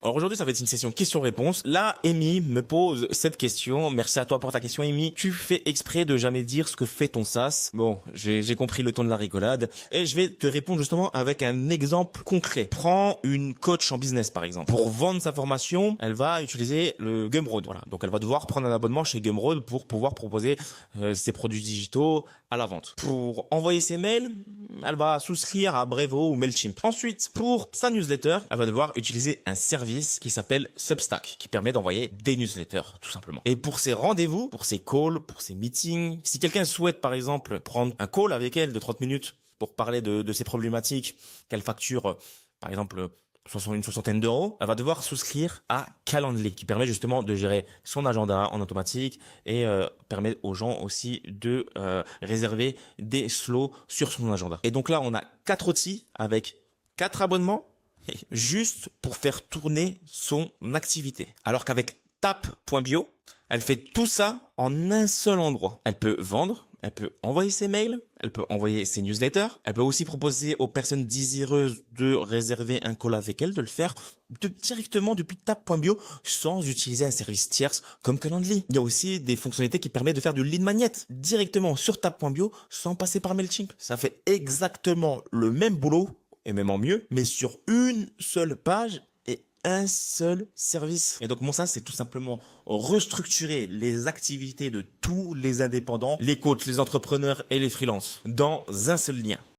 Alors aujourd'hui, ça va être une session questions-réponses. Là, Amy me pose cette question. Merci à toi pour ta question, Amy. Tu fais exprès de jamais dire ce que fait ton SaaS. Bon, j'ai compris le ton de la rigolade. Et je vais te répondre justement avec un exemple concret. Prends une coach en business, par exemple. Pour vendre sa formation, elle va utiliser le Gumroad. Voilà. Donc, elle va devoir prendre un abonnement chez Gumroad pour pouvoir proposer ses produits digitaux à la vente. Pour envoyer ses mails, elle va souscrire à Brevo ou Mailchimp. Ensuite, pour sa newsletter, elle va devoir utiliser un service qui s'appelle Substack, qui permet d'envoyer des newsletters, tout simplement. Et pour ses rendez-vous, pour ses calls, pour ses meetings, si quelqu'un souhaite, par exemple, prendre un call avec elle de 30 minutes pour parler de ses problématiques, qu'elle facture, par exemple, une soixantaine d'euros, elle va devoir souscrire à Calendly, qui permet justement de gérer son agenda en automatique et permet aux gens aussi de réserver des slots sur son agenda. Et donc là, on a 4 outils avec 4 abonnements juste pour faire tourner son activité. Alors qu'avec Tap.bio, elle fait tout ça en un seul endroit. Elle peut vendre, elle peut envoyer ses mails, elle peut envoyer ses newsletters, elle peut aussi proposer aux personnes désireuses de réserver un call avec elle, de le faire directement depuis Tap.bio sans utiliser un service tierce comme Calendly. Il y a aussi des fonctionnalités qui permettent de faire du lead magnet directement sur Tap.bio sans passer par Mailchimp. Ça fait exactement le même boulot et même en mieux, mais sur une seule page et un seul service. Et donc mon ça, c'est tout simplement restructurer les activités de tous les indépendants, les coachs, les entrepreneurs et les freelances dans un seul lien.